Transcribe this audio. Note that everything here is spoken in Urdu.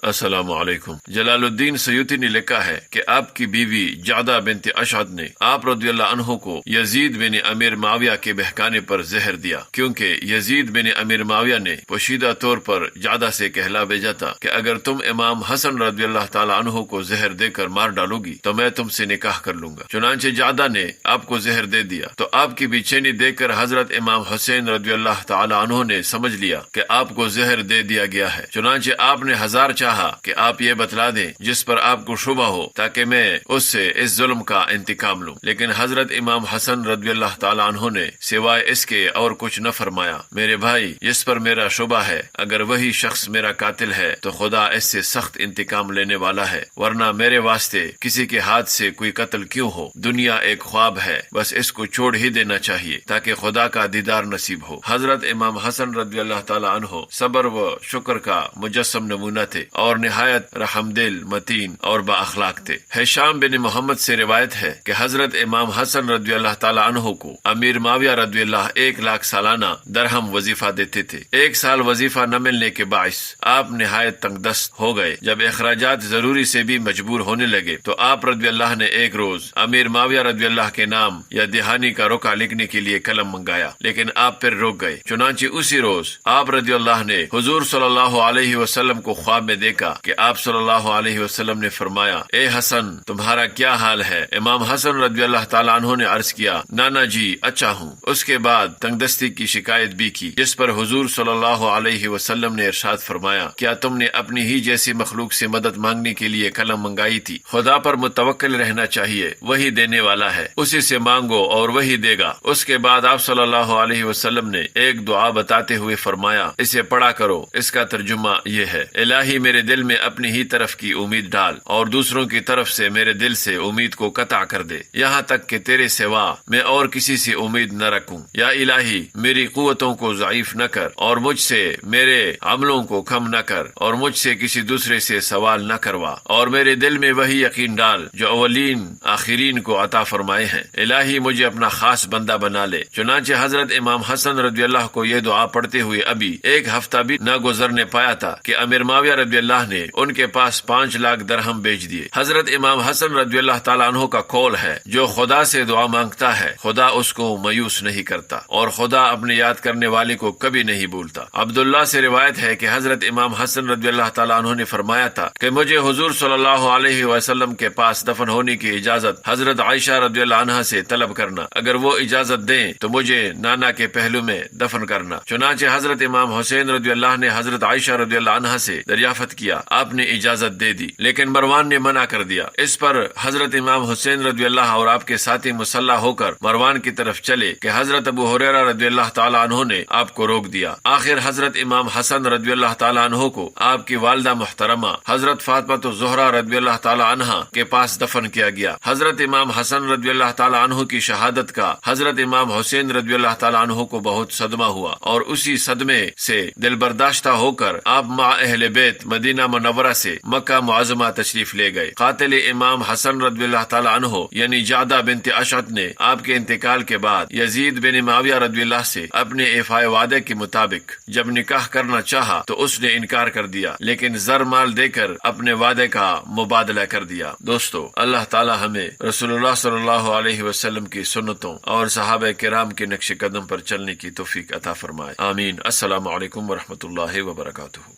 السلام علیکم۔ جلال الدین سیوطی نے لکھا ہے کہ آپ کی بیوی جعدہ بنت اشعث نے آپ رضی اللہ عنہ کو یزید بن امیر معاویہ کے بہکانے پر زہر دیا، کیونکہ یزید بن امیر معاویہ نے پوشیدہ طور پر جعدہ سے کہلا بھیجا تھا کہ اگر تم امام حسن رضی اللہ تعالی عنہ کو زہر دے کر مار ڈالو گی تو میں تم سے نکاح کر لوں گا۔ چنانچہ جعدہ نے آپ کو زہر دے دیا تو آپ کی بے چینی دیکھ کر حضرت امام حسین رضی اللہ تعالی عنہ نے سمجھ لیا کہ آپ کو زہر دے دیا گیا ہے۔ چنانچہ آپ نے ہزار چاہا کہ آپ یہ بتلا دیں جس پر آپ کو شبہ ہو تاکہ میں اس سے اس ظلم کا انتقام لوں، لیکن حضرت امام حسن رضی اللہ تعالی عنہ نے سوائے اس کے اور کچھ نہ فرمایا۔ میرے بھائی، جس پر میرا شبہ ہے اگر وہی شخص میرا قاتل ہے تو خدا اس سے سخت انتقام لینے والا ہے، ورنہ میرے واسطے کسی کے ہاتھ سے کوئی قتل کیوں ہو؟ دنیا ایک خواب ہے، بس اس کو چھوڑ ہی دینا چاہیے تاکہ خدا کا دیدار نصیب ہو۔ حضرت امام حسن رضی اللہ تعالی عنہ صبر و شکر کا مجسم نمونہ تھے اور نہایت رحم دل، متین اور با اخلاق تھے۔ ہشام بن محمد سے روایت ہے کہ حضرت امام حسن رضی اللہ تعالی عنہ کو امیر معاویہ رضی اللہ 1,00,000 سالانہ درہم وظیفہ دیتے تھے۔ 1 سال وظیفہ نہ ملنے کے باعث آپ نہایت تنگ دست ہو گئے۔ جب اخراجات ضروری سے بھی مجبور ہونے لگے تو آپ رضی اللہ نے ایک روز امیر معاویہ رضی اللہ کے نام یا دہانی کا رکا لکھنے کے لیے قلم منگایا، لیکن آپ پھر رک گئے۔ چنانچہ اسی روز آپ رضی اللہ نے حضور صلی اللہ علیہ وسلم کو خواب میں دیکھا کہ آپ صلی اللہ علیہ وسلم نے فرمایا، اے حسن، تمہارا کیا حال ہے؟ امام حسن رضی اللہ تعالیٰ عنہ نے عرض کیا، نانا جی اچھا ہوں۔ اس کے بعد تنگ دستی کی شکایت بھی کی، جس پر حضور صلی اللہ علیہ وسلم نے ارشاد فرمایا، کیا تم نے اپنی ہی جیسی مخلوق سے مدد مانگنے کے لیے قلم منگائی تھی؟ خدا پر متوکل رہنا چاہیے، وہی دینے والا ہے، اسی سے مانگو اور وہی دے گا۔ اس کے بعد آپ صلی اللہ علیہ وسلم نے ایک دعا بتاتے ہوئے فرمایا، اسے پڑھا کرو۔ اس کا ترجمہ یہ ہے، الہی میرے دل میں اپنی ہی طرف کی امید ڈال اور دوسروں کی طرف سے میرے دل سے امید کو قطع کر دے، یہاں تک کہ تیرے سوا میں اور کسی سے امید نہ رکھوں۔ یا الہی میری قوتوں کو ضعیف نہ کر اور مجھ سے میرے عملوں کو کم نہ کر اور مجھ سے کسی دوسرے سے سوال نہ کروا، اور میرے دل میں وہی یقین ڈال جو اولین آخرین کو عطا فرمائے ہیں۔ الہی مجھے اپنا خاص بندہ بنا لے۔ چنانچہ حضرت امام حسن رضی اللہ کو یہ دعا پڑھتے ہوئے ابھی 1 ہفتہ بھی نہ گزرنے پایا تھا کہ امیر معاویہ رضی اللہ نے ان کے پاس 5 لاکھ درہم بیچ دیے۔ حضرت امام حسن رضی اللہ تعالیٰ عنہ کا قول ہے، جو خدا سے دعا مانگتا ہے خدا اس کو مایوس نہیں کرتا، اور خدا اپنے یاد کرنے والے کو کبھی نہیں بھولتا۔ عبداللہ سے روایت ہے کہ حضرت امام حسن رضی اللہ تعالیٰ عنہ نے فرمایا تھا کہ مجھے حضور صلی اللہ علیہ وسلم کے پاس دفن ہونے کی اجازت حضرت عائشہ رضی اللہ عنہا سے طلب کرنا، اگر وہ اجازت دیں تو مجھے نانا کے پہلو میں دفن کرنا۔ چنانچہ حضرت امام حسین رضی اللہ نے حضرت عائشہ رضی اللہ عنہا سے دریافت کیا، آپ نے اجازت دے دی، لیکن مروان نے منع کر دیا۔ اس پر حضرت امام حسین رضی اللہ اور آپ کے ساتھی مسلح ہو کر مروان کی طرف چلے کہ حضرت ابو ہریرہ رضی اللہ تعالی عنہ نے آپ کو روک دیا۔ آخر حضرت امام حسن رضی اللہ تعالی عنہ کو آپ کی والدہ محترمہ حضرت فاطمہ الزہرا رضی اللہ تعالی عنہا کے پاس دفن کیا گیا۔ حضرت امام حسن رضی اللہ تعالی عنہ کی شہادت کا حضرت امام حسین رضی اللہ تعالی عنہ کو بہت صدمہ ہوا، اور اسی صدمے سے دل برداشتہ ہو کر آپ مع اہل بیت مدینہ منورہ سے مکہ معظمہ تشریف لے گئے۔ قاتل امام حسن رضی اللہ تعالی عنہ یعنی جعدہ بنت اشعث نے آپ کے انتقال کے بعد یزید بن معاویہ رضی اللہ سے اپنے ایفائے وعدے کے مطابق جب نکاح کرنا چاہا تو اس نے انکار کر دیا، لیکن زر مال دے کر اپنے وعدے کا مبادلہ کر دیا۔ دوستو، اللہ تعالی ہمیں رسول اللہ صلی اللہ علیہ وسلم کی سنتوں اور صحابہ کرام کے نقش قدم پر چلنے کی توفیق عطا فرمائے، آمین۔ السلام علیکم ورحمۃ اللہ وبرکاتہ۔